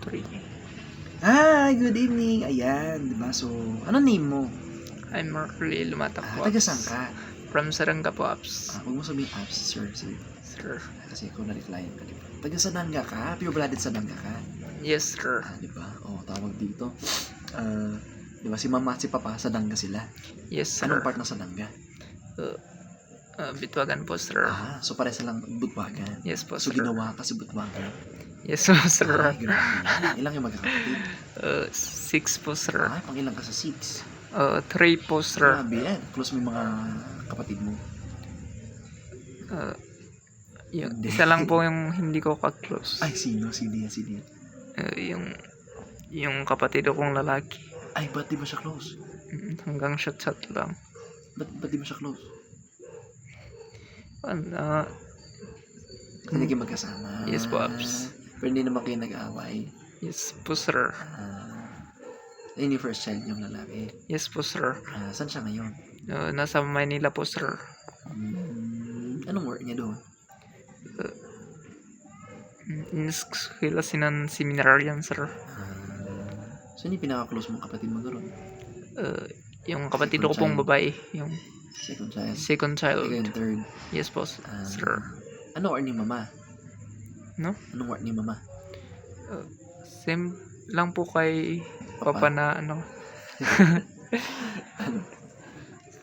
3. Hi, good evening. Ayan, diba? So, ano name mo? I'm Marley Lumatap po. Taga saan ka? From Saranga po, Apps. Huwag mo sabihin apps, sir. Sige. Sir. Kasi ako na-reply ka, diba? Taga Sananga ka? Pure-blooded Sananga ka? Yes, sir. Diba? Tawag dito. Diba, si mama at si papa, Sananga sila. Yes, sir. Anong part ng Sananga? Bitwagan po, sir. So pare silang Butwagan. Yes po, So sir. ginawa ka sa Butwagan. Yes po, sir. Grabe. Ilang yung magkakapatid? 6 po, sir. Pang ilang ka sa 6? 3 po, sir. Grabe yan. Close mo yung mga kapatid mo. Yung isa lang po yung hindi ko ka-close. Ay, sino? Sino yan? Yung kapatid kong lalaki. Ay, ba't di mo siya close? Hanggang chat lang. Ba't di mo siya close? Hindi kayo magkasama. Yes po, Apps. Pero hindi naman kayo nag-aaway. Yes po, sir. Yun yung first child yung lalaki. Yes po, sir. Saan siya ngayon? Nasa Maynila po, sir. Anong work niya doon? Iniskwela sinan seminaryan, sir. So, hindi pinaka-close mong kapatid mo doon? Yung kapatid ko Second pong babae. Yung second child? second child. Ikaw yung third? Yes po, sir. Anong work ni mama? No? Anong work ni mama? Same lang po kay Papa na ano.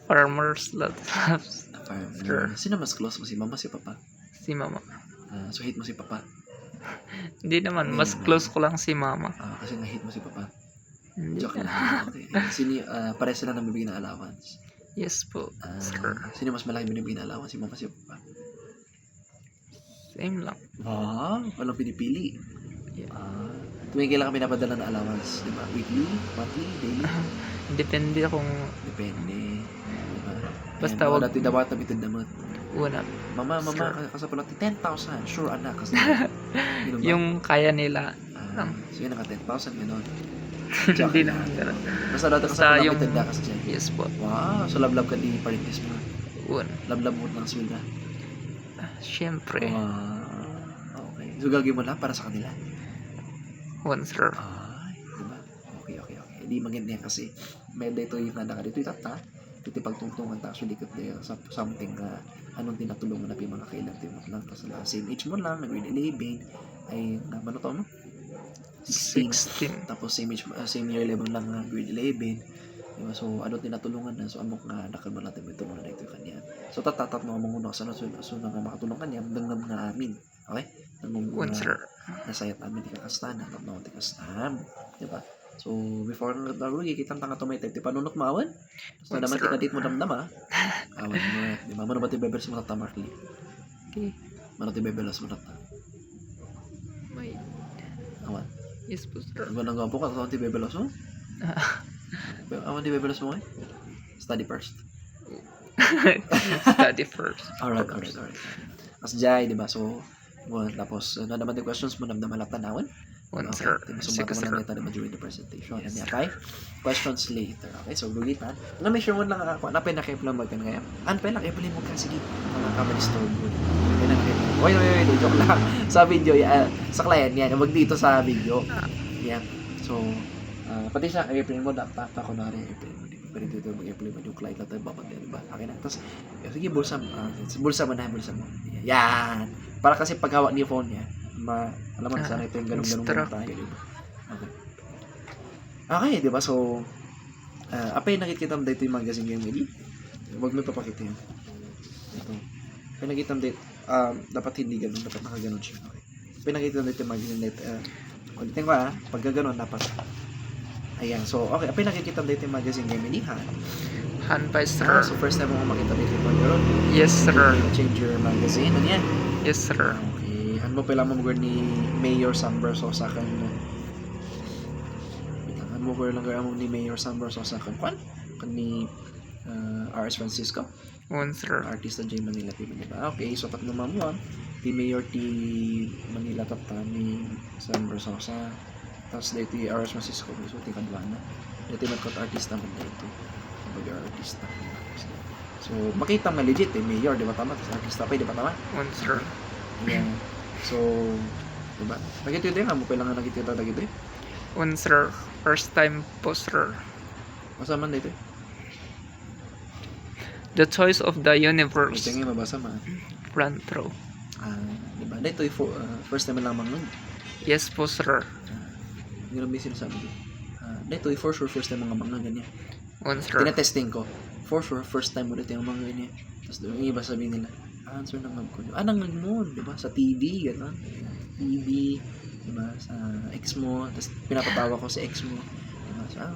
Farmers lot. Sure. Sino mas close mo? Si mama, si papa? Si mama. So, hate mo si papa? Hindi naman. Mas close ko lang si mama. Kasi nga hate mo si papa? Hindi. Joke lang. Okay. Pare sila nang bibigyan ng allowance? Yes po, sir. Sino mas malaki binibigyan ng allowance? Si mama, si papa? Same lang. Walang pinipili. Yeah. Tuwing kailan kami napadala ng allowance? Diba? Weekly? Monthly? Daily? Depende kung Depende. Diba? Basta wag dati dapat namitid naman. una. Mama, Sir. kasapalot 10,000. Sure, anak. Kasi, Yung kaya nila. so yun, naka 10,000 gano'n. Hindi naman ganun. Basta dati Basta kasapalot yung- namitid na kasi dyan. Yes po. Wow, so love ka di parintis mo. Una. Love mo ng swelda. Siyempre. Okay. So gagawin mo lang para sa kanila. One, sir. Diba? Okay. Hindi maganda yan kasi may dito yung nanda ka dito itata. Ito pagtungtungan ta actually kat sa something anong tinatulungan na mga kailan mo lang kasi same age mo lang grade 11 ay ano to no 16. tapos same year level lang grade 11 diba? So ano tinatulungan na so amok nga nakalma natin may tulungan na ito kanya so tatatat mga muna sa sunod nga makatulong kanya dangnam nga amin okay One, sir. nasayat namin di kakastan tatnaw di kakastan diba so before narugi kitang tanga tumaytay ti panunot maawan so naman ti kadit mo damdam awan mo di ba mo naman ti bebers mo tata Marley Okay. mo ti bebelas mo tata May. awan Yes po, sir. ano nang gapo ka sa ti bebelas mo awan ti bebelas mo study first Study first. alright as jay di ba so tapos naman ti questions mo namdam alak tanawan. One, sir. So, Sige, sir. natin naman during the presentation. Yes, okay? Questions later. Okay, so, gugitan. May sure mo lang ako. Napay nakiplang mo ka ngayon. Anpay nakiplang mo ka. Sige, mga kamali store mo. Napay nakiplang. Wait, joke lang. Sa video, sa client yan. Wag dito sa video. Yan. So, pati siya, i-play mo. Dapat ako na rin i-play mo. Pero dito, mag-i-play mo yung client natin. Bakit yan, diba? Okay na. Tapos, sige, bulsa mo na. Yan. Para kasi paghawak niyo phone niya, alam mo na sana ito yung ganun-ganun tayo, diba? Okay, diba? So, apay nakikita mo dito yung magazine yung mili. Huwag mo ipapakita yun. Ito. Apay nakikita mo dito, dapat hindi ganun, dapat nakaganon siya. Okay. Apay nakikita mo dito yung magazine dito. Ulitin ko pagka ganun, dapat. Ayan, so, okay. Apay nakikita mo dito yung magazine yung mili, Han pa, sir. So, first time mo makita dito yung magazine. Yes, sir. Change your magazine. Ano yan? Yes, sir. Okay. Ano mo pala mo mag ni Mayor Sam Bersosa kan ano mo lang mo ni Mayor Sam Bersosa kan ni R.S. Francisco One, sir. artista J Manila TV diba? Okay, so tatlo mamuan ti Mayor ti Manila tata ni Sam Bersosa tapos dito ti R.S. Francisco so ti kadwana dito nagkot artista mo dito artista so makita nga legit Mayor di ba tama tapos artista pa di ba tama One, sir. yeah. So Diba? Nakita din nga mo pala nga nakita dagito eh. Un sir, first time po sir. Masa man dito eh. The choice of the Wait, universe. nga mabasa man. Front row. Diba? Dito first time lamang nun. Yes po sir. Grabe sinasabi ko. Dito for sure first time mga ganyan. Un sir. Tinetesting ko. For sure first time mo dito yung mga ganyan. Tapos yung iba sabihin nila, answer ng ngag ko. Nangag mo, diba? Sa TV, gano'n. TV, diba? Sa ex mo. Tapos pinapatawa ko sa ex mo. Diba? Sa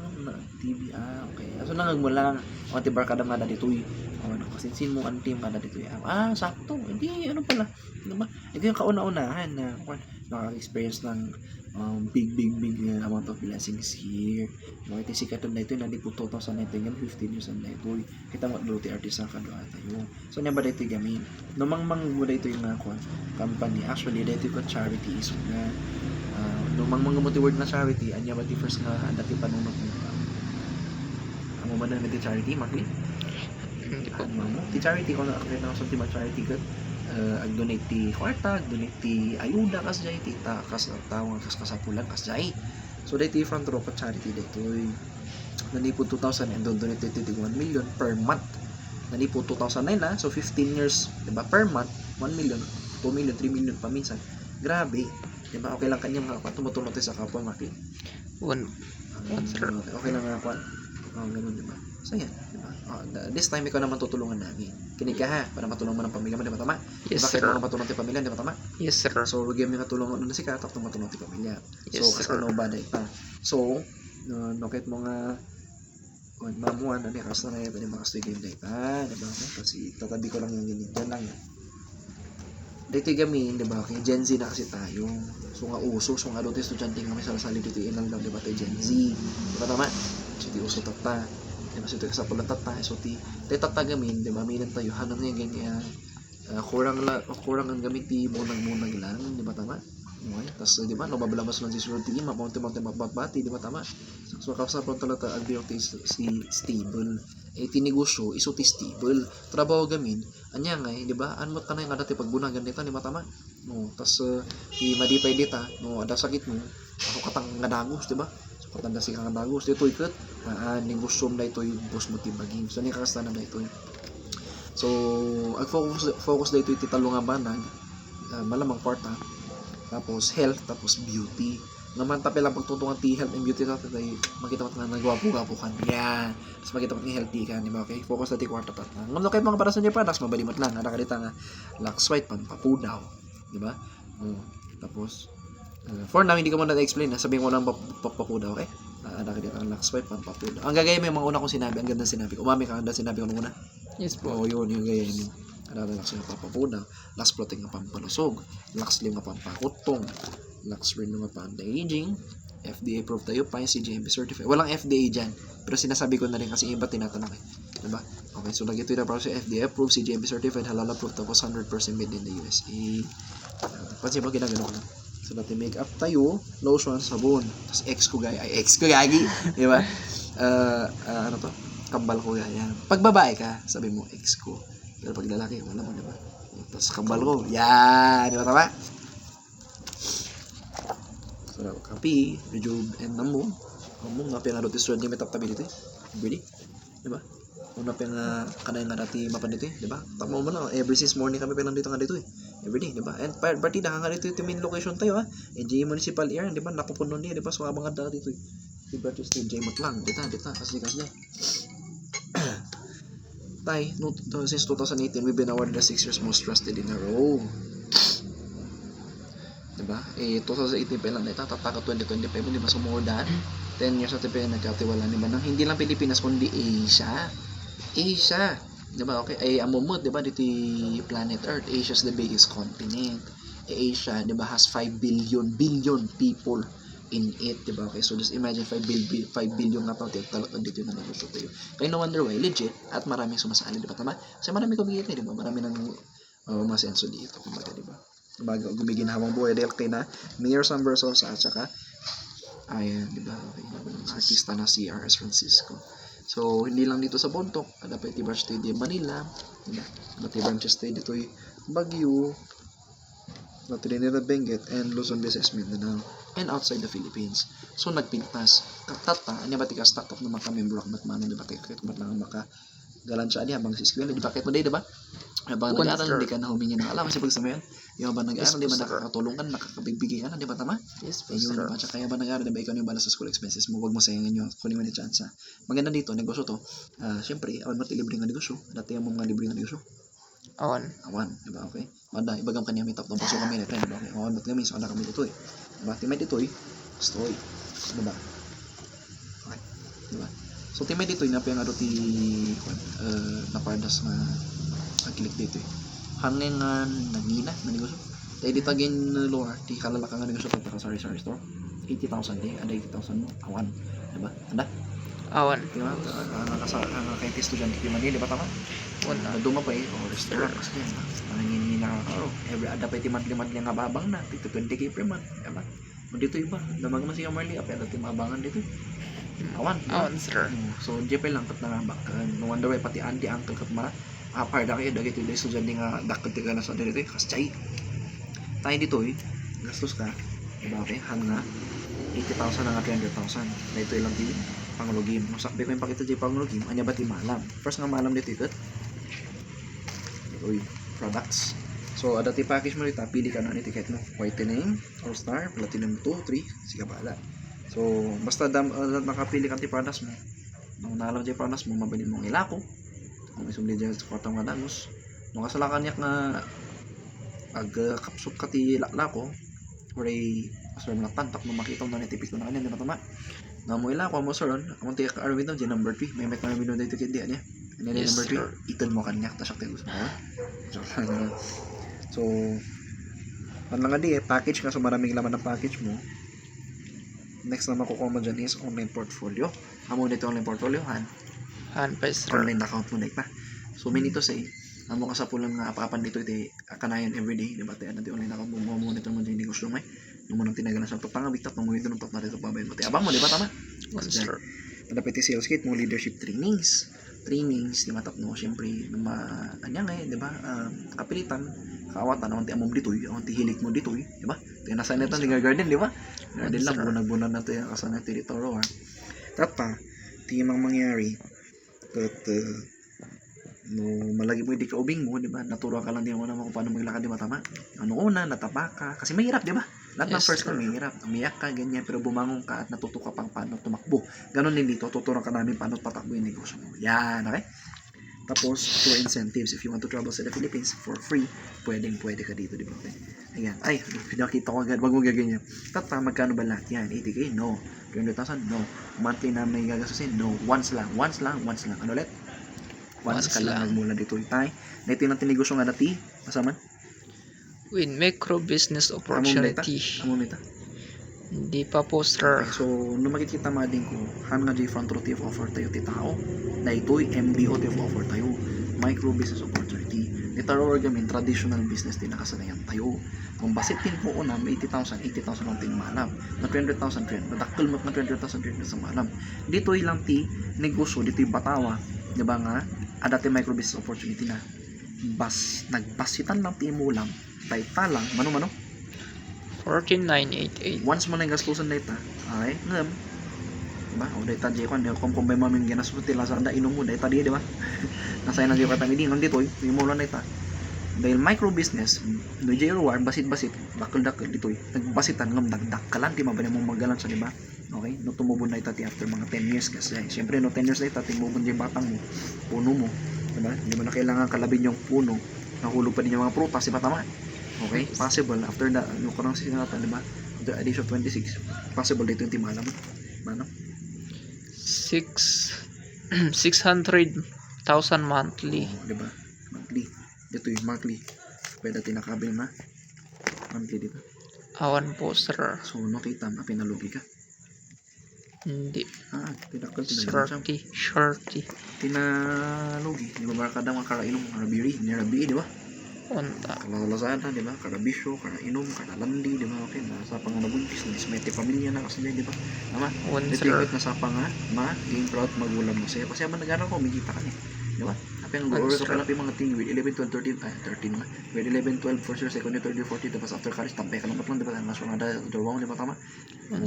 TV, okay. So nangag mo lang. O, tibar ka na nga dito eh. O, ano, kasinsin mo ang team ka na dito eh. Sakto. Hindi, ano pala. Diba? Ito yung kauna-unahan na nakaka-experience ng big amount of blessings here. Ito si Katon na ito, nandi po 2019 yung 15 years na ito. Kita mo, luti artist ang kadua tayo. So, niya ba dito yung gamin? Numang muna ito yung company. Actually, dito yung charity is na numang mga word na charity, anya ba di first nga dati panunod mo? Ang mo ba na may charity, Makli? Hindi po. Ti charity ko na akit na sa charity ka. Ag-donate ti kwarta, ag-donate ti ayuda kas jay, ti takas at tawang kas kasapulan kas jay. So dito front row ka charity dito nanipo 2,000 and donate ti 1 million per month. Nanipo 2009 na, so 15 years, diba, per month, 1 million, 2 million, 3 million paminsan. Grabe, diba, okay lang kanyang tumutulong tayo sa kapwa Maki. Un sir. Okay lang nga kwan. Ganun, diba? So yan, diba? This time ikaw naman tutulungan namin. Kinig ka ha, para matulong mo ng pamilya mo, di ba tama? Yes Bakit sir. mo matulong ti pamilya, di ba tama? Yes sir. So, lugyan mo matulong mo na si Katak na matulong ti pamilya. Yes, So, as sir. ano ba na ita? So, nokit mo nga mamuan na ni Kasta na ito, di ba kastoy game data, di ba? Kasi tatabi ko lang yung ganyan, dyan lang yan. Dito gamin, di ba? Kaya Gen Z na kasi tayo. So nga uso, so nga doon estudyante nga may salasali dito inang lang, di ba tayo Gen Z? Di ba tama? So ti uso tata. Di ba so ti kasapula tata. So ti tata gamin, di ba? Minan tayo, hanang nga ganyan. Kurang ang gamit ti munag lang, di ba tama? Okay. Tapos di ba, no babalabas lang si Sir T, mapunti mabati, di ba tama? So kasapon talaga ang si stable. Tinegosyo iso ti stable. Trabaho gamin, anya nga di ba? Anmot ka na yung dati pagbunang ganito, di ba tama? No, tas di madipay dita, no ada sakit mo. Ako katang ngadagos, di ba? So katanda si kang ngadagos dito ikat. Negosyo na ito yung boss mo ti baging. So ni kakasta na ito. So ang focus dito iti talunga banag, malamang kwarta. Tapos health, tapos beauty. Naman tapos lang pagtutungan ti health and beauty natin ay makita mo nga nagwapo-gapo kan. Yan. Tapos makita mo ni healthy ka, di ba? Okay? Focus natin kwarta tat. Ngano kayo mga para sa niya products, mabalimot lang. Ada kadita nga Lux White pampapudaw, di ba? Tapos for now hindi ko muna na-explain, sabihin ko lang pampapudaw, okay? Ada kadita nga Lux White pampapudaw. Ang gagaya mo yung mga una kong sinabi, ang ganda sinabi ko. Umami ka, ang ganda sinabi ko nung una. Yes po. Oo, yun, yung gaya mo. Ada Lux nga pampapudaw, Lux Protein nga pampalusog, Lux Slim nga pampakutong, Lux Rin nga pa-anti-aging, FDA approved tayo pa, CGMP certified. Walang FDA dyan, pero sinasabi ko na rin kasi iba tinatanong eh. Diba? Okay, so lagi ito yung process, FDA approved, CGMP certified, halal approved, tapos 100% made in the USA. Pansin mo, ginagano ko lang. So natin make-up tayo, lotion, sabon, tapos ex ko gagi, diba? Ano to? Kambal ko yan. Pag babae ka, sabi mo ex ko. Pero pag lalaki, wala mo, diba? Tapos kambal ko, yan, diba tama? So, kapi, rejuve, and namo. Among nga pinarot is student may taptability. Really? Diba? Una pa nga kanay nga dati mapan dito eh, diba? Tama mo na, every since morning kami pinang dito nga dito eh. Everyday, diba? And partida nga dito yung main location tayo ha. NJ Municipal Air, diba? Napupuno niya, diba? So habang nga dito eh. Diba? Just NJ Mot lang, dita, kasi. Tay, since 2018, we've been awarded the 6 years most trusted in a row. Diba? 2018 pa lang na itataka 2025, di ba sumudan? 10 years natin pa yung nagkatiwala, di ba? Nang hindi lang Pilipinas, kundi Asia. Diba? Okay, ay amumot, diba? Dito planet Earth, Asia is the biggest continent. Asia, diba, has 5 billion people in it, diba? Okay, so just imagine 5 billion nga pa talot dito yung nanegosyo tayo. Kaya no wonder why, legit, at maraming sumasali, diba? Tama? Kasi marami kumikita, diba? Marami nang masenso dito, kumbaga, diba? Bago gumiginhawang buhay dahil kay na Mayor Sam Versosa at saka ayan, diba? Okay, artista na si R.S. Francisco. So, hindi lang dito sa Bontoc, ada pa Itibar Stadium Manila, diba? Itibar Stadium dito Baguio, na Trinidad Benguet and Luzon, Visayas, Mindanao, and outside the Philippines. So nagpintas katata anya ba tika stock of na maka-member ak batman di ba kay mat lang maka galan siya habang sa eskwela di ba kahit mo di ba habang One, nag-aaral sir. di ka na humingi ng alam kasi pag sabayan yung habang nag-aaral Yes, di ba sir. nakakatulong ka nakakabigbigay ka na di ba tama Yes po, ayun sir. di ba tsaka kaya ba nag-aaral di ba ikaw na yung bala sa school expenses mo wag mo sayangin yung kunin mo ni chance maganda dito negosyo to syempre awan mo libre nga negosyo dati mo mga libre nga negosyo awan di ba okay wala ibagam kanya may tapos paso kami na friend okay awan ba't kami so kami dito eh di ba timay dito eh stoy di ba okay di ba so timay dito na pa yung aro ti napardas na nagkilik dito eh hangengan nagina na negosyo tayo dito again lower di kalalaka nga negosyo to para sorry store 80,000 di ada 80,000 mo awan di ba anda Awan. di ba kay estudyante di man di ba tama Wala. duma pa eh o restaurant kasi manangin na karo every ada pa monthly nga babang na dito 20k per month di ba mo dito iba damag man siya Marley apel dito mabangan dito awan Sir. so JP lang kat nangabak no wonder why pati auntie uncle kat ma apar da kayo dagiti ito estudyante nga dakot ka na sa dito kas chay tayo dito gastos ka diba okay han nga 80,000 na nga 300,000 na ito ilang di pangulogim no sakbi ko yung pakita di pangulogim anya ba ti malam first nga malam dito ikot products so ada ti package mo dito pili ka na ni ticket mo whitening all star platinum 2 3 siga bala so basta nakapili ka ti products mo nung nalam ti products mo mabili mo ng ilako kung isumli dyan sa kwartang nga dagos nung kasalakan niyak na kapsok ka ti lako oray asar mo tantak mo makita mo na tipik ko na kanya di ba tama nga mo ilako mo sir among ti arwin dyan number 3 may met na minuto dito kit diyan niya and then Yes, number 3 sir. iton mo kanyak tasak tayo gusto mo so ano nga di package ka so maraming laman ng package mo next na makukuha mo dyan is online portfolio amo dito online portfolio Han pa, sir. online account mo na pa so minito say amo ka sa pulang nga apapan dito iti kanayon everyday di ba tayo natin online account mo monitor mo dyan negosyo may nung mo nang tinagalan sa pagpangabiktat mo ito nung na dito pabayan mo tayo abang mo di ba tama One, sir. dapat sales kit mo leadership trainings di matap no syempre anya nga di ba kapilitan kaawatan awan ti amom ditoy awan ti hilik mo ditoy di ba ti nasa netan ti garden di ba garden lang bunag-bunag na to yung kasana ti dito ro tapa ti mang mangyari kat no malagi mo di ka ubing mo di ba naturo ka lang di mo naman kung paano maglakad di ba tama ano una natapa ka kasi mahirap di ba lahat ng Yes, first sir. time mahirap umiyak ka ganyan pero bumangon ka at natuto ka pang paano tumakbo ganon din dito tuturuan ka namin paano patakbo yung negosyo mo yan okay tapos tour incentives if you want to travel sa the Philippines for free pwede ka dito di ba okay ayan ay pinakita ko agad wag mo gaganyan tata magkano ba lahat yan 80k no 200,000 no monthly na may gagastusin no once lang ano ulit once ka lang nagmula dito tay na ito yung tinegosyo nga dati masaman With micro business among opportunity. mita Hindi pa po, sir. so nung makikita mo din ko han nga di front row TF offer tayo ti tao na ito'y MBO TF offer tayo micro business opportunity nitaro orgamin traditional business din nakasanayan tayo kung basit din po una may 80,000 lang ting malam na 200,000 trend nadakkel mo na 200,000 trend sa malam dito'y lang ti negosyo dito'y batawa di ba nga adati micro business opportunity na nagbasitan lang ti mo lang tayo lang mano 14,988. once mo na yung gastusan na ita ay ngam diba o dahil tadya ko kung kumbay mamin ganas mo tila sa anda inom mo dahil tadya diba nasaya na diyo katamidin nang dito yung mula na ita dahil micro business no jay reward basit dakal dito nagbasitan ngam dagdak ka lang di mabali mong magalan sa diba okay no tumubon na ita after mga 10 years kasi syempre no 10 years na ita tumubon yung batang mo puno mo diba hindi mo na kailangan kalabin yung puno nahulog pa din yung mga prutas diba tama okay possible after that ano ko nang sinata diba after addition 26 possible dito yung timala mo mano 600,000 monthly. diba monthly dito yung monthly pwede tinakabil na monthly diba Awan po, sir. so nakita mo pinalugi ka Hindi. tinakal Shorty. tinalugi di ba markada mga karainom karabiri nirabi diba Unta. kalalasada diba karabisyo karainom karalandi diba okay nasa panganabuntis na dismete pamilya na kasi diba tama One, sir. Depende na sa panga ma game proud magulang mo saya kasi man nag-aral ko umikita ka diba Apeng go or kapalapin mga ting with 11, 12, 13, 13 na. With 11, 12 for sure, second year, third year, fourth year, tapos after college, tampay ka lang lang, diba? Mas mga dalawang, di ba tama?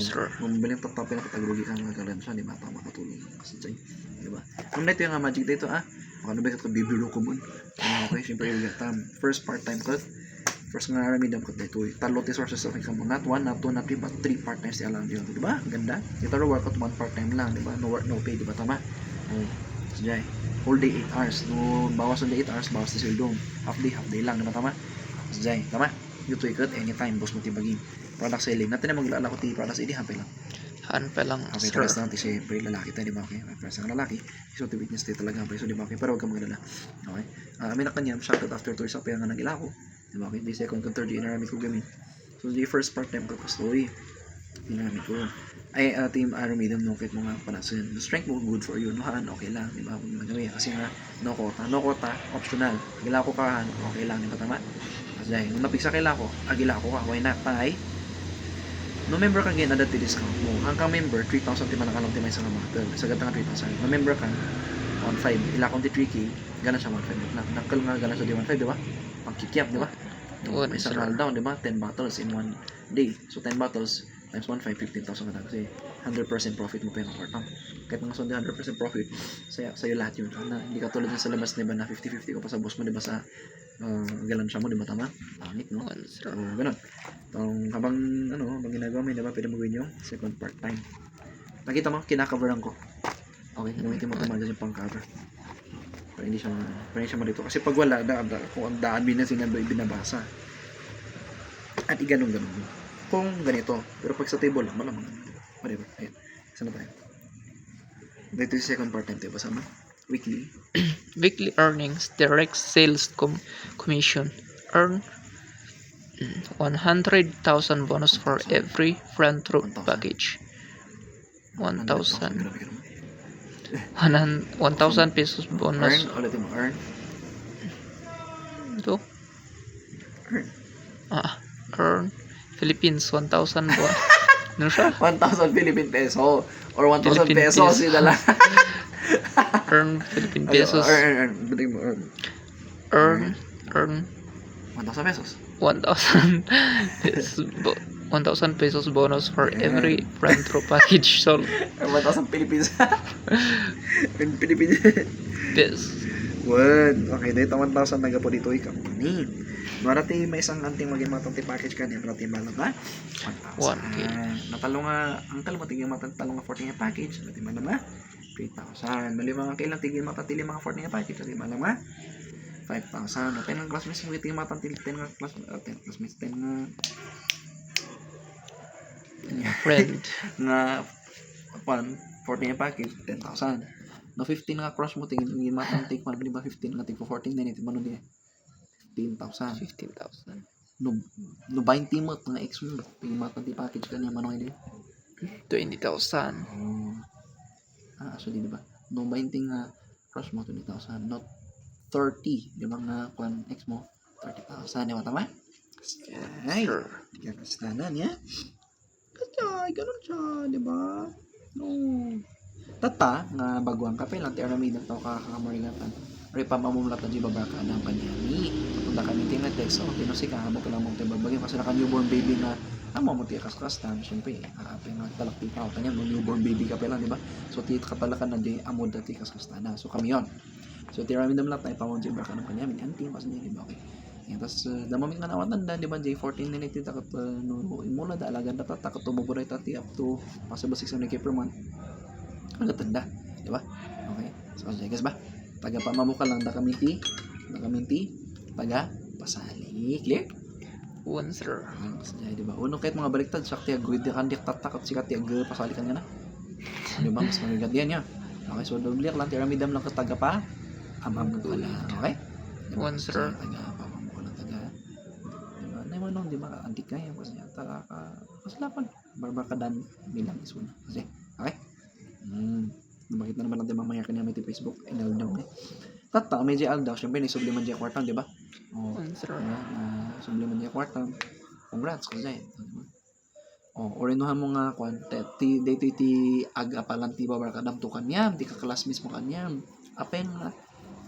Sir. Mabiling tatapin na katagrugi ka ng galan siya, di ba? Tama katulong. Kasi dyan, di ba? Kung na ito yung magic dito, baka na ba ito bibiro ko mo? Okay, siyempre yung first part-time cut. First nga ramidam ko dito, talo ti sources of income, not 1, not 2, not 3, but 3 part-times di alam yun, di ba? Ganda. Ito ro workout 1 part-time lang, di ba? No work, no pay, di ba? Tama? So, dyan, whole day 8 hours. No, bawas on the 8 hours, bawas ti sweldo. Half day lang, di ba? Tama? So, dyan, tama? You to ikot anytime, boss mo tibagin. Product selling. Natin na maglala ko ti products, hindi hampay lang. Hanpe lang, Okay, sir. pares natin siyempre lalaki tayo, di ba? Okay, pares ng lalaki. So, the witness tayo talaga hampay. So, di ba? Okay, pero huwag kang maglala. Okay? Amin na kanya, shoutout after 2 years up, nga nang ilako. Diba? Okay, di second kung third year naramit ko gamit. So, the first part-time ko story. Naramit ko. Ay, team Aramidam, no, kahit mga panasin. The strength mo, good for you. Nohan, okay lang. Diba? Kung magawin. Kasi nga, no quota, optional. Agila ko kahan, okay lang. Diba tama? Kasi dahil, nung napiksa kaila ko, agila ko ka. Why not? Tay? No member ka again, adat discount mo. Ang ka member, 3,000 timan ang timay sa mga sa gata nga 3,000. No member ka, 1,500. Ila kong 3K, gana siya 1,500. Nakal nga gana siya 1,500, diba? Pangkikyap, di ba? May isang down, di ba? 10 bottles in 1 day. So, 10 bottles times 1,500, 15,000 ka na. Kasi 100% profit mo pa yung kwartang. Kahit mga sundi, 100% profit, sa'yo lahat yun. Hindi ka tulad sa labas, di ba, na 50-50 ko pa sa boss mo, di ba, sa galansya mo, di ba, tama? Pangit, no? So, ganun. Habang ginagawa mo, di ba, pwede mo gawin yung second part-time. Nakita mo, kinakaveran ko. Okay, gamitin mo ito yung pang-cover. Para hindi siya marito. Kasi pag wala, kung ang daan binabasa. At iganong-ganon mo. Kung ganito. Pero pag sa table lang, malamang. Whatever. Ayan. Sana tayo. Dito yung second part time. Basa mo. Weekly. Weekly earnings, direct sales commission. Earn 100,000 bonus for every front row 1,000. package. 1,000. Grabe ka naman. 1,000 pesos bonus. Earn. Ulitin mo. Earn. Ito. Earn. Earn. Philippines, 1,000 bonus. Ano siya? 1,000 Philippine peso. Or 1,000 Philippine pesos. peso. Yun lang. Earn Philippine pesos. Earn. Buting mo. Earn. Earn 1,000 pesos. 1,000 pesos. 1,000 pesos bonus for every front row package sold. 1,000 Philippines. Philippines. Yes. Okay, dito 1,000 naga po dito ikaw. Marati may isang anting maging matanti package ka niya. Marati malang ha? 1K. Natalo nga, ang talo mo tigil matatalo nga 14 nga package. Marati malang ha? 3,000. Mali mga kailang tigil matatili mga 14 nga package. Marati malang ha? 5,000. 10 nga classmates mo tigil matatili 10 nga classmates 10 nga Friend. nga 14 nga package 10,000. No 15 nga cross mo tingin matang take man di ba 15 nga tipo 14 din ito manon di 15,000. 15,000. No 20 mo nga ex mo tingin matang di package kanya manon di 20,000. So di ba no 20 nga cross mo 20,000 not 30 di ba nga kwan ex mo 30,000 di ba tama? Ay Sure. di ka kastanan ya kasi ganun siya di ba no tata nga baguang kape lang ti aramidang tao kakamarigatan ori pamamumlatan di babaka ng kanyami punta kami tinga text so pinusi ka mo kailangan mong tibabagin kasi naka newborn baby na amo mo ti kaskas-kastan syempre apay nga talakti pa kanya no newborn baby kape lang di ba so ti katalakan na di amod dati kaskas-kastan na so kami yon so ti aramidang lang tayo pamon di babaka ng kanyami anti pas ni di ba okay tapos damamit nga nawatan da di ba J14 na niti takot no imula da alagan da takot tububuray tati up to possible 600k per month tanda, di ba? Okay. So, guys ba? Taga pamamuka lang da kaminti, taga pasali. Clear? One, sir. Di ba? Uno kahit mga baliktad, sakti agud di kandik tatakot sikat ti pasali kan na. Di ba? Mas magigat yan ya. Okay, so doble lang ti aramidam lang ka taga pa amam ko lang. Okay? One, sir. Taga pamamuka lang taga. Di ba? Naimanong di ba antik kaya kasi taga ka paslapan. Barbar ka dan bilang isun. Kasi, okay? Makita naman natin mamaya kanya may Facebook inal daw tata medyo aldaw syempre ni subliman diya kwartang di ba subliman diya kwartang congrats kasi orinuhan mo nga kwan ti aga palang ti babar kadam to kanyam ti ka classmates mo kanyam apen nga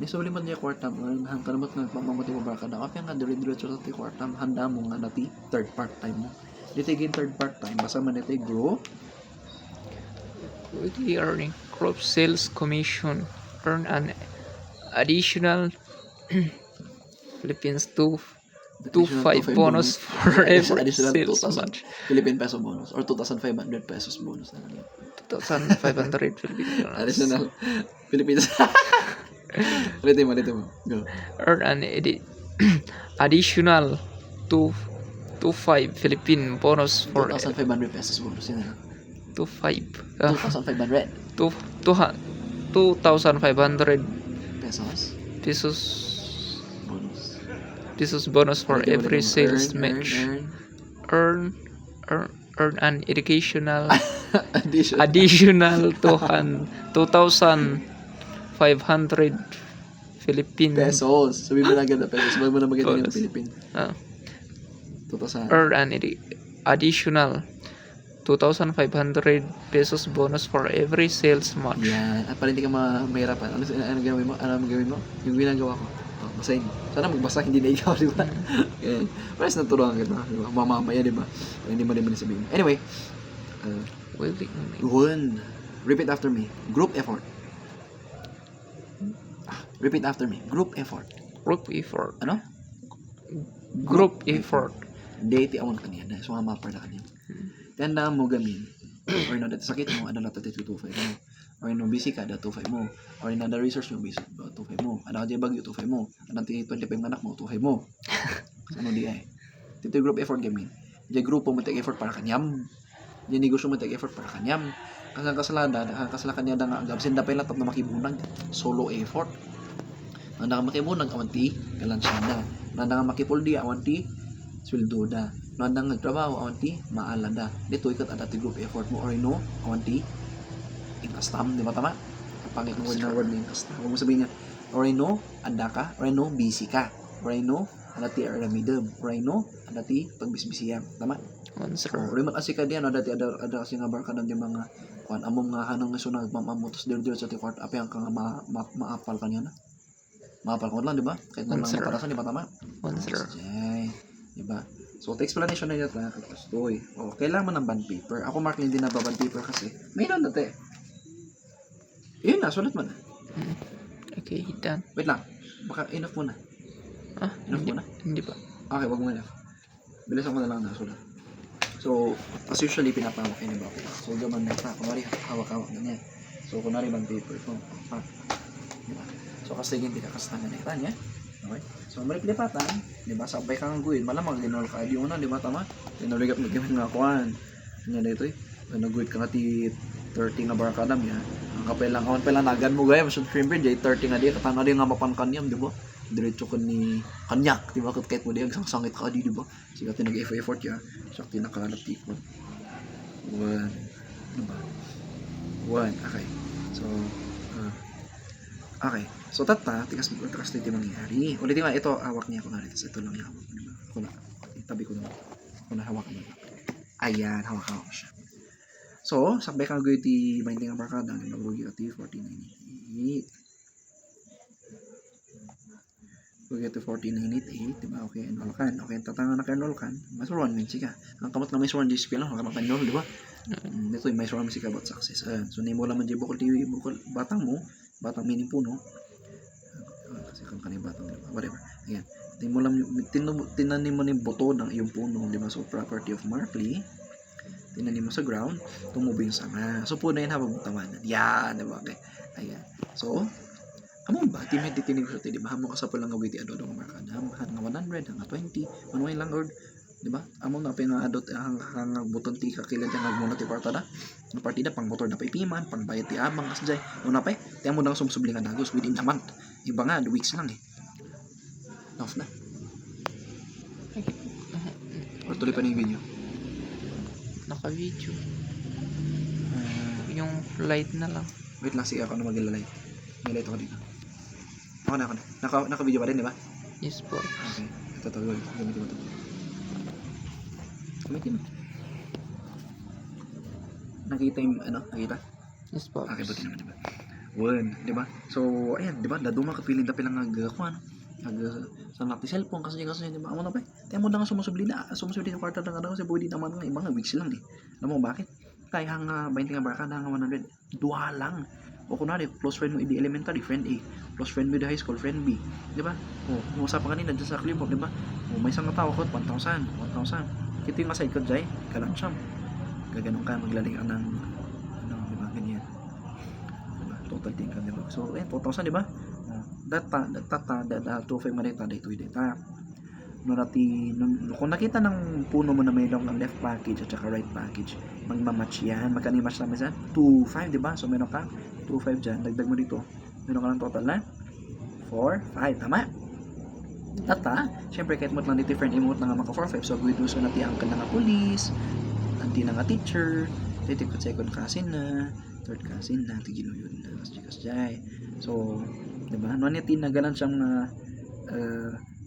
Di sa man niya kwarta mo, hang kanamat nga pamamuti mo barkada. Kapya nga dire-diretso sa ti kwarta, handa mo nga nati third part time mo. Dito yung third part time, basta man ito grow. Weekly earning. Crop sales commission. Earn an additional Philippines 225 bonus for every additional sales 2,000 match. Philippine peso bonus or 2,500 pesos bonus na lang yun. 2,500 Philippines. Additional Philippines. Ulitin mo. Go. Earn an additional 225 Philippine bonus for 2,500 pesos bonus yun na. 25 2,500 2,500 pesos pesos bonus. bonus for Ulitin mo, every ulitin mo. sales match. Earn an educational additional 2,500 Philippine pesos. Sabi mo na agad na pesos. Sabi mo na maganda yung bonus. Philippine. 2,000. Earn an additional 2,500 pesos bonus for every sales match. Yan. At para hindi ka mahirapan. Ano gawin mo? Ano gawin mo? Yung ginagawa ko. Basahin mo. Sana magbasa, hindi na ikaw, di ba? Okay. Pares naturuan kita. Di ba? Mamamaya, di ba? Hindi mo sabihin. Anyway. One. Repeat after me. Group effort. Repeat after me. Group effort. Group effort. Ano? Group effort. Date amon kanina. So, mapar na kanina. Tanda mo gamin. Or na dati sakit mo, ano lang dati 225 mo. Or no busy ka, da 25 mo. Or na research mo, busy 25 mo. Ano ka bagyo, 25 mo. Ano 25 anak mo, 25 mo. Ano di ay. Dito yung group effort gamin. Diyan grupo mo take effort para kanyam. Diyan negosyo mo take effort para kanyam. Kasang kasala kanya da nga agab. Sinda pa lang na makibunag. Solo effort. Nanda ka makibunag, awanti, kalansyada. Nanda ka makipuldi, awanti, sweldo da. Nanda nga nagtrabaho, awanti, maalada. Dito ikat adati group effort mo or no, awanti, incastam, di ba tama? Pangit ng word na incastam. Huwag mo sabihin niya, or no, anda ka, or no, busy ka. Or no, adati aramidem. Or no, adati pagbisbisiyam. Tama? Sir. Or man kasi ka diyan, adati ada kasi nga barka ng mga kuan amom nga hanang nga sunag mamamutos dir sa tikort api ang kang maapal kanya na. Maapal ko lang, di ba? Kahit na lang naparasan, di ba tama? Sir. Okay. Di ba? So, the explanation na yun na kakastoy. O, kailangan ng bond paper. Ako, Mark, hindi na bond paper kasi mayroon dati. Yun na, sulat mo na. Okay, done. Wait lang. Baka enough muna. Enough muna? Hindi pa. Okay, wag mo enough. Bilisan ko na lang na sulat. So, as usually, pinapawak yun, di ba? So, gaman na pa. Kunwari, hawak-hawak na niya. So, kunwari bond paper. So, di ba? So, kasi hindi ka kastangan na kita niya. Okay? So, malikilipatan, di ba? Sabay kang guwid. Malamang, ginol ka. Di una, di ba? Tama? Tinuligap na gamit nga kuhan. Nga dito eh. Nag-guwid ka nga ti 30 nga barakadam ya. Ang kapay lang. Kawan pala nagan mo gaya. Masyad shrimper dyan. 30 nga di. Katanga di nga mapankanyam, di ba? Diretso ka ni kanyak. Di ba? Kahit mo di. Agsang-sangit ka di ba? Siga tinag-effort ya. Siya tinakalat tikot. One. Ano ba? One. Okay. So, okay. So, tata, tikas dito mangyari. Ulitin mo, ito, hawak niya ako na rin. Ito lang yung hawak. Ako na, itabi ko na. Ako na hawak mo. Ayan, hawak-hawak siya. So, sabay kang gawin ti binding ang barkada. Nagbagugi ka ti 1498. Gugi ti 1498, diba? Okay, enroll kan. Okay, tatanga na ka-enroll kan. Mas sworn min sika. Ang kamot na may sworn discipline lang, maka-enroll, diba? Dito, may sworn sika about success. So, nimo lang man di bukol batang mo, batang mining puno. Kasi kung kanina batang, diba? Whatever. Ayan. Tinanim mo ni boto ng iyong puno, diba? So, property of Markley. Tinanim mo sa ground, tumubo yung sanga. So, puno yun habang tawanan. Yan, diba? Okay. Ayan. So, among ba? Timid titinig ko sa tiyo, diba? Hamo ka sa pulang gawiti adod ng markada. Hanga 100, hanga 20, manuay lang, or, diba? Among na pinadot hanga buton ti kakilad yung nagmuna ti partida. Ang partida, pang motor na paipiman, pang bayad ti abang kasjay. Una pa tiyan mo nang sumsublingan nagos within a month. Iba nga, 2 weeks lang eh. Off na. Or tuloy pa na yung video. Naka-video. Yung light na lang. Wait lang, sige ako na mag-light. May light ako dito. Ako na. Naka-video pa rin, di ba? Yes po. Okay. Ito, gamitin mo ito. Gamitin mo. Nakita yung, nakita? Yes po. Okay, buti naman, di ba? di ba? So, ayan, di ba? Daduma ka piling da pilang kuan. Sa natin cellphone kasi di ba? Amo na ba? Tayo mo na nga sumusubli yung kwarta na nga kasi pwede naman nga mga weeks lang eh. Alam mo bakit? Kaya hanga 20 nga barka na nga 100. Duha lang. O kunwari, close friend mo di elementary, friend A. Close friend mo di high school, friend B. Di ba? O, usapan kanina dyan sa Clipop, di ba? O, may isang tao ko, 1,000. Ito yung aside ko dyan, kalang siyam. Gaganong ka, maglaling ka ng, di ba, ganyan. Di ba? Total think ka, di ba? So, 2,000, di ba? Data, 2,500 manita, data. Kung nakita ng puno mo na mayroong ang left package at saka right package, magmamatch yan. Magkano yung match namin sa 2,500, di ba? So, meron ka 2,500 dyan. Dagdag mo dito. Meron ka ng total na 4,500. Tama? Data. Siyempre, kahit mo lang di different emote na nga maka 4,500. So, guwido so nati ang ka na nga police, anti na nga teacher, titik ko second cousin na, third cousin na, tigilo yun na, kasjay. So, di ba? Ano natin na ganan siyang na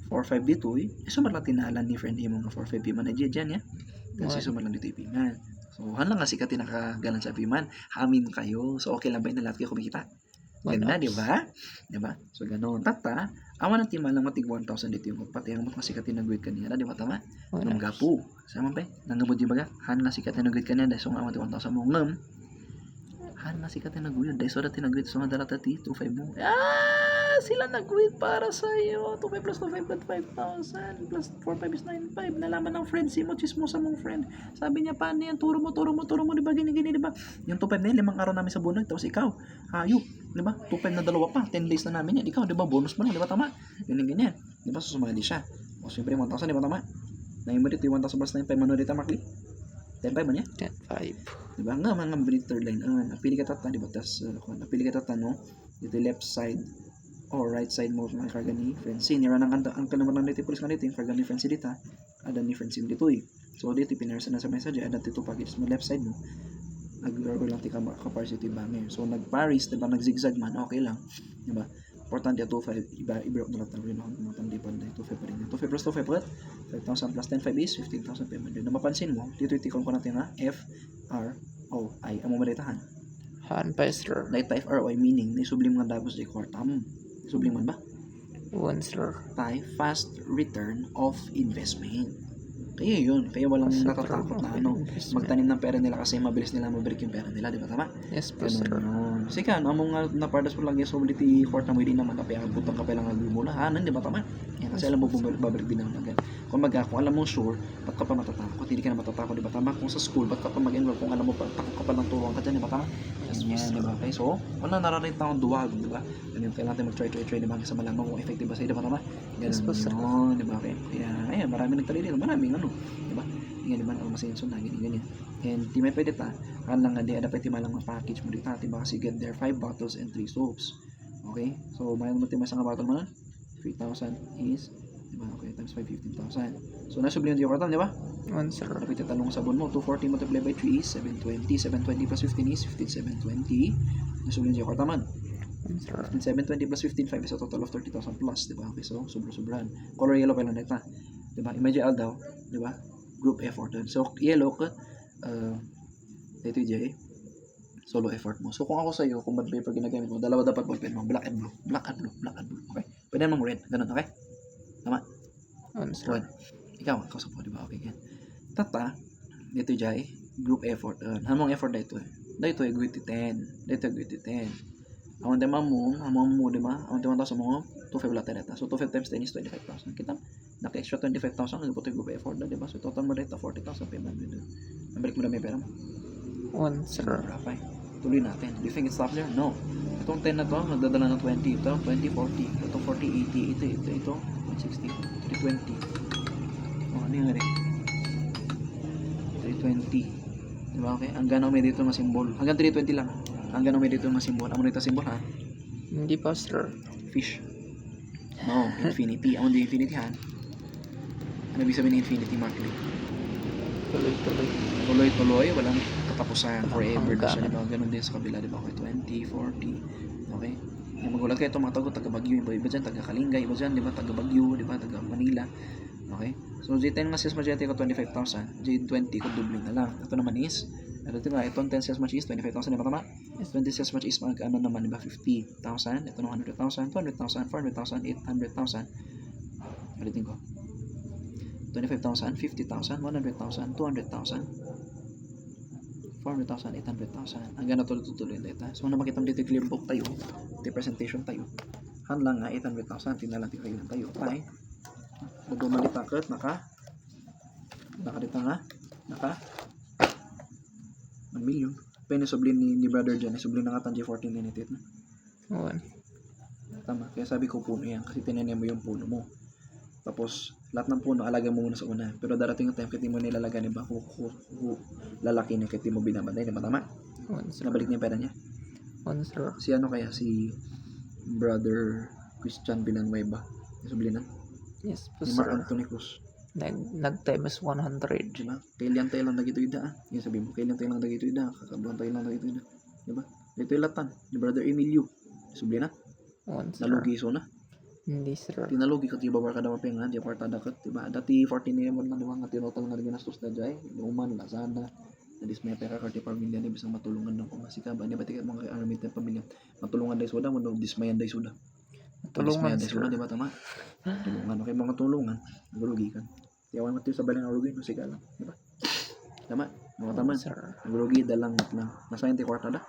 4-5 dito sumarla tinalan ni friend mo nga 4-5 piman na dyan ya kasi sumarla dito piman so lang nga sikat nakagalan sa piman hamin kayo so okay lang ba yung lahat kayo kumikita ganda di ba so ganoon tata awan ang timalang matig 1,000 dito yung pati ang mga sikat na guide kanina di ba tama nung gapo sama pa nangamod di ba han nga sikat na guide kanina so nga 1,000 mo ngam han nga sikat na guide dahil so dati na guide so nga dala tati 2,500 mo sila nag-wait para sa iyo 2,500 plus 2,500 5,000 plus 4,500 is 9,500 nalaman ng friend si mo chismosa mong friend sabi niya paano yan turo mo di ba gini di ba yung 2,500 na yan 5 araw namin sa bunag tapos ikaw hayop di ba 2,500 na dalawa pa 10 days na namin yan ikaw di ba bonus mo lang di ba tama ganyan di ba susumali siya o siyempre 1,000 di ba tama na yung dito 1,000 plus 9,500 ano dito makli 10,500 man yan 10,500 di ba nga mga third line napili ka tata di ba tas napili ka tata no dito left side or right side mo ng karga ni Francie nira ng ang kanaman ng dito police nga dito yung karga ni Francie dito ada ni Francie dito so dito pinarsa na sa message ada dito package mo left side mo nag-roll lang tika capacity banger so nag-paris diba nag-zigzag man okay lang diba importante 2,500 i-broke na lang rin ang tandi pa rin 2,500 pa rin 2,500 plus 2,500 5,000 plus 10,500 is 15,500 na mapansin mo dito itikon ko natin na FROI ang mamalitahan Han Pester na ita FROI meaning na isublim nga dagos di quartam subliman ba? One sir Fast return of investment. Kaya yun. Kaya walang natatakot na magtanim ng pera nila kasi mabilis nila mabalik yung pera nila. Di ba tama? yes po sir kasi ka, among nga napardas mo lang yung solidity court na mo hindi naman kape ang butang kape lang agumulahanan. Di ba tama? Yan, kasi alam mo babalik din naman agad. Kung alam mo sure, ba't ka pa matatakot? Hindi ka na matatakot. Di ba tama? Kung sa school, ba't ka pa mag-enroll? Kung alam mo pa, takot ka pa lang turuan ka dyan. Di ba tama? Yan, di ba? Okay, so, wala nararit na akong duwag. Di ba? Ganyan, kailangan natin mag-try, di ba? Kasi malaman kung effective ba sa'yo. Di ba tama? yes po sir Ganun, di ba? Okay. Kaya, ayan, marami nagtalili. Maraming ano. Di ba? Nga naman ang masenso na ganyan. And di may pwede ta. Kan lang nga di ada pwede malang package mo dito. Diba kasi get there 5 bottles and 3 soaps. Okay? So mayroon mo timay sa bottle man 3,000 is diba? Okay, times 5 15,000. So nasubli yung karton, di ba? one sir Dapat itanong sabon mo 240 multiplied by 3 is 720. 720 plus 15 is 15,720. Nasubli yung karton man. one sir 720 plus 15,500 is a total of 30,000 plus, diba? Okay, so sobra-sobrahan. Color yellow pa lang neta. Diba? Imagine daw, diba? Group effort dun. So, yellow ka, ito J, solo effort mo. So, kung ako sa'yo, kung bad paper ginagamit mo, dalawa dapat ballpen mo, black and blue. Okay? Pwede namang red, ganun, okay? Tama? one sir Ikaw sa po, diba? Okay, yan. Tata, dito J, group effort. Hamong effort dito eh. Dito eh, gwiti 10. Among tema mo, diba? Among tema sa mo, 2,500 lahat reta. So, 2,500 times 10 is 25,000. Kita, naka-extra 25,000, nagputo yung group effort na, diba? So, total mo reta, 40,000 payment mo. Nabalik mo na may pera mo. one sir Rapay. Tuloy natin. Do you think it stops there? No. Itong 10 na to, nagdadala ng 20. Ito, 20, 40. Ito, 40, 80. Ito, 160. 320. Ano yung rin? 320. Diba, okay? Ang ganaw may dito ng simbol. Hanggang 320 lang. Ang ganaw may dito ng simbol. Amo dito simbol, ha? hindi po sir Fish. No, infinity. Amo di infinity, ha? Ano ibig sabihin ng infinity, Markley? Tuloy-tuloy. Walang katapusan. Forever. Diba? Ganun din sa kabila, diba? Okay, 20, 40. Okay? Yung magulat kayo, itong mga tago, taga Bagyo, iba dyan, taga Kalinga, iba dyan, diba? Taga Bagyo, diba? Taga Manila. Okay? So, J10 nga sis Majete ko 25,000. J20 ko doubling na lang. Ito naman is Pero diba, itong 10 as much is 25,000, diba tama? 20 as much is mag ano naman, diba? 50,000, ito ng 100,000, 200,000, 400,000, 800,000. Ulitin ko. 25,000, 50,000, 100,000, 200,000, 400,000, 800,000. Hanggang natuloy-tuloy na ito. So, na makita mo dito, clear book tayo. Ito presentation tayo. Hanlang nga, 800,000. Tingnan lang tayo. Tay. Magbumalitakat, naka dito nga, naka 1 million. Pinasoblin ni brother dyan. Soblin na nga G14 limited na. One. Tama. Kaya sabi ko puno yan. Kasi tinanim mo yung puno mo. Tapos, lahat ng puno, alaga mo muna sa una. Pero darating yung time, kaya mo nilalagan, diba? Lalaki na kaya mo binabanday, diba? Tama? One, sir. Nabalik niya yung pera niya. One, sir. Si ano kaya? Si brother Christian Villanueva. Sublinan. Yes po, Ni Mark sir. Anthony Cruz. Nag-times 100. Diba? Kailan tayo lang dagito ida. Yung sabi mo, kailan tayo lang dagito ida. Kakabuhan tayo lang dagito ida. Diba? Dito yung latan. Ni brother Emilio. Sublinan. One, sir. Nalugi so na. Hindi, sir. Tinalugi ko tiba ka daw pengan di aparta dakat diba dati 14 mo na diba nga tinotol nga ginastos na jay Roman Lazada na dismay pera karti pamilya ni bisang matulungan ng kumasika ba ni batikat mga army ng pamilya matulungan dai suda mo dismayan dai suda Tulungan, dai suda sir. di ba tama tulungan okay mga tulungan nagulugi kan tiyawan mo sa balang arugi no siga lang di ba tama mga tama Sir. nagulugi dalang lang nasayang ti kwarta da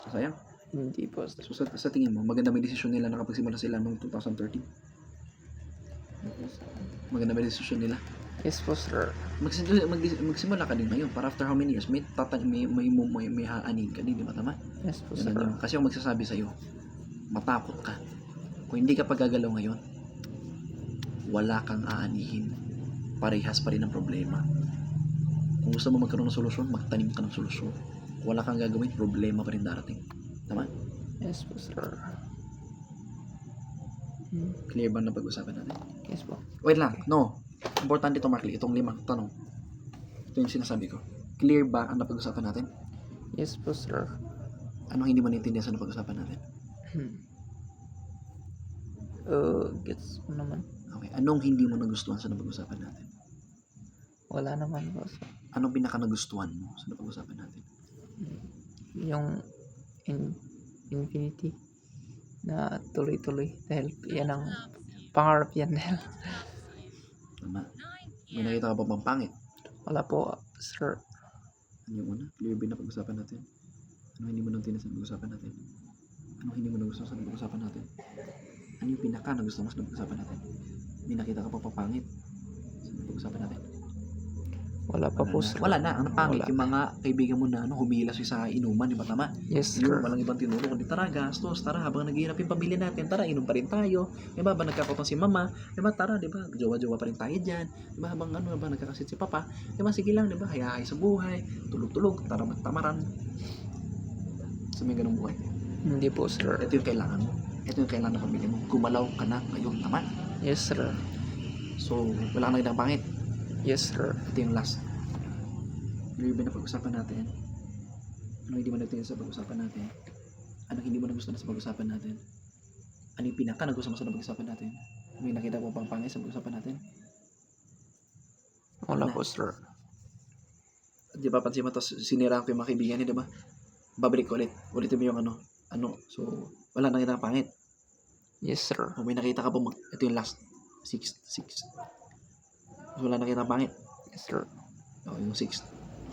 sayang. Hindi po, sir. So sa tingin mo, maganda may desisyon nila nakapagsimula sila noong 2013? Maganda may desisyon nila? Yes po, sir. Magsimula ka din ngayon para after how many years may haanin ka din, di ba tama? Yes po, Yan sir. yun. Kasi ako magsasabi sa'yo, matakot ka. Kung hindi ka pagagalaw ngayon, wala kang aanihin. Parehas pa rin ang problema. Kung gusto mo magkaroon ng solusyon, magtanim ka ng solusyon. Wala kang gagawin, problema pa rin darating. Tama? Yes po, sir. Clear ba na pag-usapan natin? Yes po. Wait lang, no. Importante ito, Markley. Itong 5 tanong. Ito yung sinasabi ko. Clear ba ang napag-usapan natin? Yes po, sir. Anong hindi mo naintindihan sa napag-usapan natin? Gets mo naman. Okay. Anong hindi mo nagustuhan sa napag-usapan natin? Wala naman po, sir. Anong pinaka nagustuhan mo sa napag-usapan natin? Yung infinity na tuloy-tuloy dahil yan ang pangarap yan. Tama. May nakita ka pa bang pangit? Wala po, sir. Ano yung una? Clear ba na pag-usapan natin? Ano hindi mo naintindihan sa napag-usapan natin? Anong hindi mo nagustuhan sa napag-usapan natin? Ano yung pinaka nagustuhan mo sa napag-usapan natin? May nakita ka pa pang pangit sa napag-usapan natin? Wala pa po, sir. Wala na. Ang pangit, Wala. yung mga kaibigan mo na humilas sa inuman, di ba tama? Yes, Yung sir. walang ibang tinulong, kundi tara, gastos, tara, habang naghihirap yung pamilya natin, tara, inom pa rin tayo. Di ba, habang nagkakotong si mama, di ba, tara, di ba, jowa-jowa pa rin tayo dyan. Di ba, habang nagkakasit si papa, di ba, sige lang, di ba, hayahay sa buhay, tulog-tulog, tara, magtamaran. So, may ganung buhay. Hindi po, sir. Ito yung kailangan mo. Ito yung kailangan ng pamilya mo. Gumalaw ka na ngayon, tama? Yes, sir. So, wala kang nagdang pangit. Yes, sir. Ito yung last. Clear ba na pag-usapan natin? Ano hindi mo natin sa pag-usapan natin? Ano hindi mo nagustuhan sa pag-usapan natin? Ano yung pinaka nagustuhan mo sa pag-usapan natin? May nakita mo pang pangit sa pag-usapan natin? Wala po, sir. Di ba pansin mo, tapos sinira ko yung mga kaibigan niya, di ba? Babalik ko ulit. Ulitin mo yung ano. So, wala nakita kang pangit. Yes, sir. O may nakita ka pa ito yung last. 6. So, wala nakita kang pangit. Yes, sir. O, yung 6.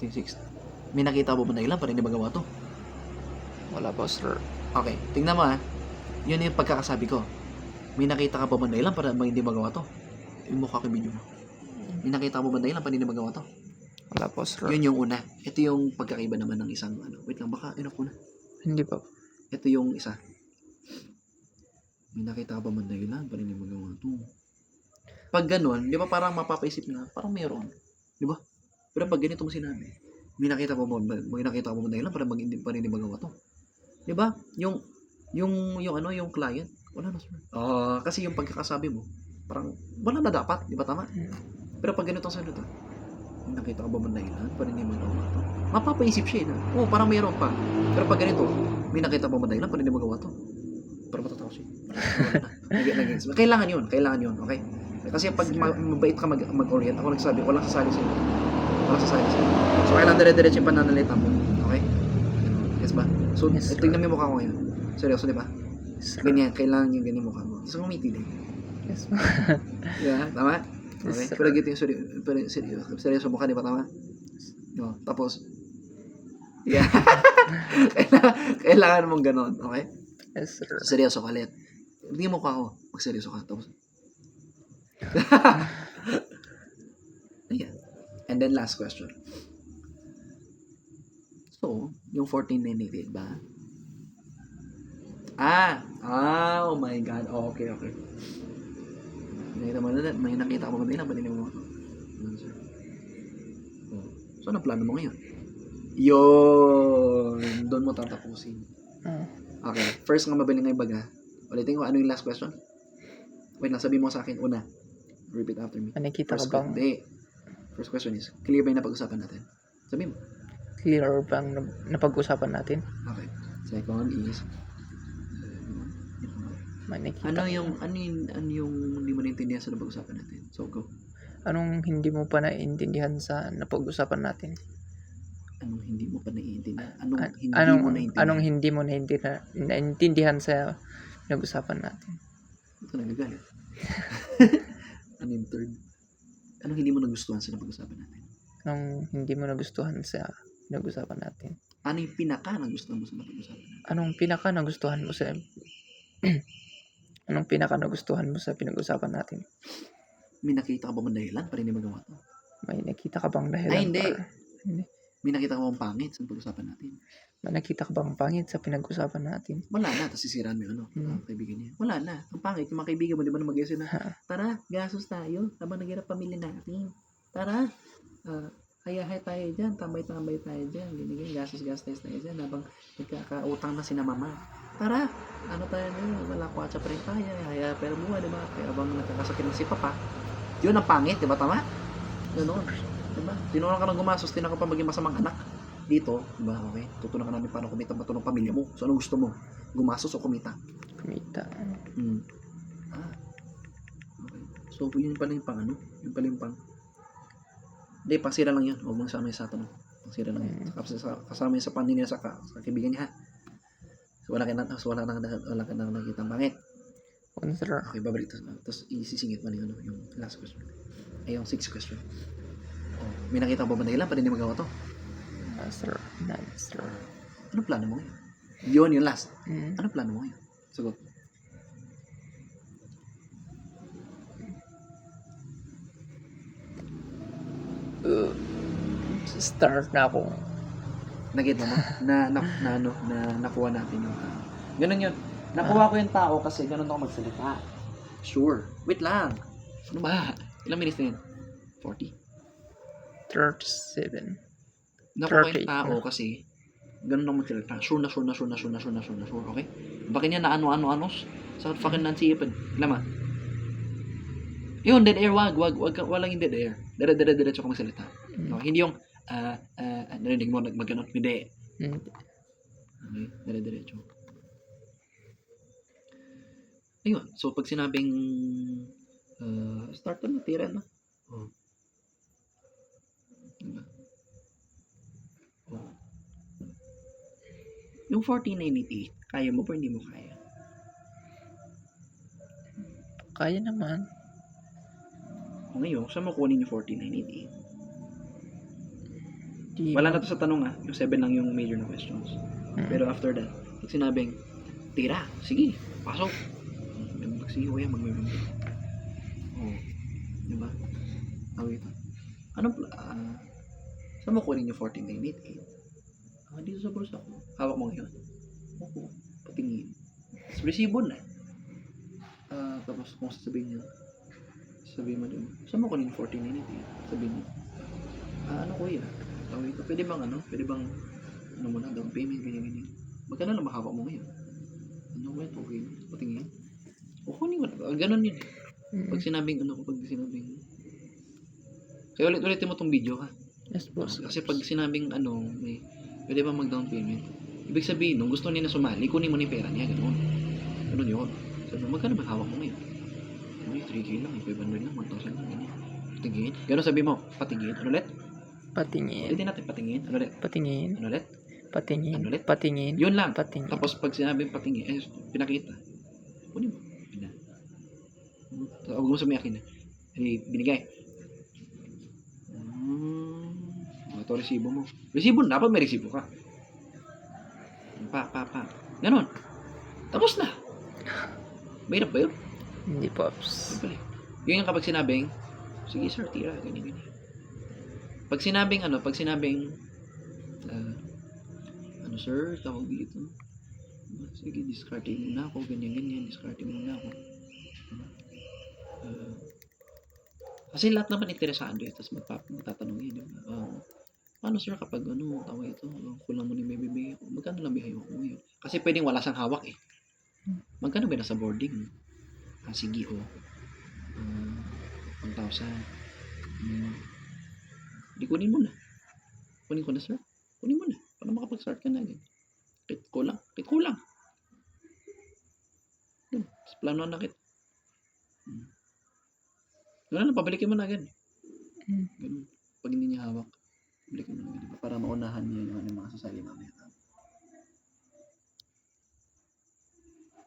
Ito yung 6. May nakita mo ba na ilan para hindi magawa to? Wala po, sir. Okay, tingnan mo ha. Yun yung pagkakasabi ko. May nakita ka pa ba na ilan para hindi magawa to? Yung mukha ko yung video mo. May nakita mo ba na ilan para hindi magawa to? Wala po, sir. Yun yung una. Ito yung pagkakaiba naman ng isang ano. Wait lang, baka enough ko na. Hindi pa. Ito yung isa. May nakita ka pa ba na ilan para hindi magawa to? Pag ganun, di ba parang mapapaisip na, parang meron. Di ba? Pero pag ganito mo sinabi, may nakita ka pa ba na ilan para hindi magawa to? Di ba? Yung client, wala na, sir. Kasi yung pagkakasabi mo, parang wala na dapat, di ba tama? Pero pag ganito sa to, may nakita ka ba na ilan para hindi magawa to? Mapapaisip siya na, parang mayroon pa. Pero pag ganito, may nakita pa ba na ilan para hindi magawa to? Para matatawa siya. Kailangan yun, okay? Kasi pag mabait ka mag-orient, ako nagsabi, walang sasali sa'yo. Wala sa silence. So, kailangan dire-diretso yung pananalita mo. Okay? Yes ba? So, Yes, sir. tingnan mo yung mukha ko ngayon. Seryoso, di ba? Yes, sir. Ganyan, kailangan yung ganyan mukha mo. Tapos ngumiti din. Yes, Yeah, tama? Yes, Okay? sir. Pero gito yung seryoso mukha, di ba? Tama? No, tapos, yeah. kailangan mong ganon. Okay? Yes, sir. Seryoso ka ulit. Hindi mo mukha ko. Pag seryoso ka. Tapos, ayan. And then last question. So, yung 1498 ba? Oh my God. Oh, okay. May nakita ko ba din? Paninig mo ako. Sir. Oh. So, ano plano mo ngayon? Yun. Doon mo tatapusin. Oh. Okay. First nga mabili nga yung baga. Ulitin ko, ano yung last question? Wait lang, sabi mo sa akin. Una. Repeat after me. Nakikita ka First, bang first question is, clear ba yung napag-usapan natin? Sabi mo. clear bang napag-usapan natin? Okay. Second is, May nakita ano ka yung hindi mo naintindihan sa napag-usapan natin? So, go. Anong hindi mo pa naiintindihan sa napag-usapan natin? Anong hindi mo pa naiintindihan? Anong An- hindi anong, mo naiintindihan? anong hindi mo naiintindihan sa pinag-usapan natin? Ito nagagalit. Ano yung third? Anong hindi mo nagustuhan sa napag-usapan natin? Anong hindi mo nagustuhan sa pinag-usapan natin? Ano yung pinaka nagustuhan mo sa napag-usapan natin? Anong pinaka nagustuhan mo sa Anong pinaka nagustuhan mo sa pinag-usapan natin? May nakita ka ba bang dahilan para hindi magawa to? May nakita ka bang dahilan? Ay, hindi. Hindi. May nakita ka bang pangit sa napag-usapan natin? May nakita ka bang pangit sa pinag-usapan natin? Wala na. Tapos sisiraan mo yung kaibigan niya. Wala na. Ang pangit. Yung mga kaibigan mo, di ba na mag-guess na, tara, gastos tayo. Habang naghirap pamilya natin. Tara, hayahay tayo dyan. Tambay-tambay tayo dyan. Ganyan, gastos-gastos tayo dyan. Habang nagkakautang na sina mama. Tara, ano tayo na wala kwatsa pa rin tayo. Haya, pero buha, di ba? Kaya habang nagkakasakit na si papa. Yun ang pangit, di ba? Tama? Ganoon. Di ba? Tinunan ka ng gumastos, tinunan ka pa maging masamang anak. Dito, di ba? Okay? Tutunan ka namin paano kumita matulong pamilya mo. So, anong gusto mo? Gumastos o kumita? Kumita. Okay. So, yun pala yung pang ano? Yun pala yung pang... Hindi, pangsira lang yun. Huwag mong sama yung sa tanong. Pangsira lang yun. Kasama yun sa panin niya sa kaibigan niya, ha? So, wala ka nang nakikita pangit. Sir. Okay, babalik. Tapos, isisingit mo yung last question. Ay, yung 6th question. Oh, may nakita ba dahilan pa hindi magawa to? Sir. Nice, sir. Ano plano mo ngayon? Yun, yung last. Mm. Ano plano mo ngayon? Sagot. Start na ako. Nagit mo na nakuha natin yung tao. Ganun yun. Nakuha ko yung tao kasi ganun ako magsalita. Sure. Wait lang. Ano ba? Ilang minutes na yun? 40? 37. Nakuha yung 38 tao na. kasi ganun ako magsalita. Sure. Okay? Bakit niya na ano-ano-anos? Sa fucking Nancy Ipin. Lama. Yun, dead air, wag, walang yung dead air. Diretso ko magsalita. No, hindi yung, narinig mo, magganon, hindi. Mm. Okay, diretso. Ayun, so pag sinabing, start na, tira na. Oh. Diba? Oh. Yung 1498, kaya mo pa hindi mo kaya? Kaya naman. Ngayon, saan mo kunin yung 1498? Di Wala mo- na to sa tanong yung 7 lang yung major na questions. Pero after that, pag sinabing, tira, sige, pasok. Sige, kuya, mag-member. Oo. Diba? Ito. Anong, saan mo kunin yung 1498? Dito sa bulsa ko. Hawak mo ngayon. Oo. Patingin. Tapos resibo na. Tapos kung sasabihin mo din, saan mo kunin yung 1498? Sabihin niyo, ano kuya? Pwede bang, muna, down payment, ganyan. Magkano lang mahawak mo ngayon? Ano ba ito? Okay. Patingin. O kunin mo. Ganon yun. Pag sinabing, kaya ulit-ulitin mo tong video, ha? Yes, boss. Kasi pag sinabing, may, pwede ba mag-down payment? Ibig sabihin, nung gusto niya na sumali, kunin mo ni pera niya, gano'n. Gano'n yun. Sabi mo, magkano ba hawak mo ngayon? 3K lang, 500 lang, 1,000 lang, ganyan. Patigin. Gano'n sabi mo, patigin. Ano ulit? Patingin. Ulitin natin, patingin. Ano ulit? Patingin. Ano ulit? Patingin. Ano ulit? Patingin. Yun lang. Patingin. Tapos pag sinabing patingin, pinakita. Kunin mo. Yun na. So, huwag mo sumiyakin na. Binigay. Ito resibo mo. Resibo na. Dapat may resibo ka. Pa. Ganon. Tapos na. Mahirap ba yun? Hindi, Pops. Simple. Yun yung kapag sinabing, sige sir, tira, ganyan. Pag sinabing, sir, tawag dito. Sige, discarding muna ako, ganyan, discarding muna ako. Kasi lahat naman interesado eh, tapos magtatanong yun, di ba? Paano sir kapag tawag ito, kulang mo ni may bibigay ko, magkano lang bigay ko ngayon? Kasi pwedeng wala siyang hawak eh. Magkano ba nasa boarding? Sige, 1,000. Di kunin mo na. Kunin ko na, sir. Kunin mo na. Para makapag-start ka na agad. Kit kulang. Yun. Tapos plano na kita. Ganun, pabalikin mo na agad. Ganun. Pag hindi niya hawak, pabalikin mo na agad. Para maunahan niya yung mga sasali namin.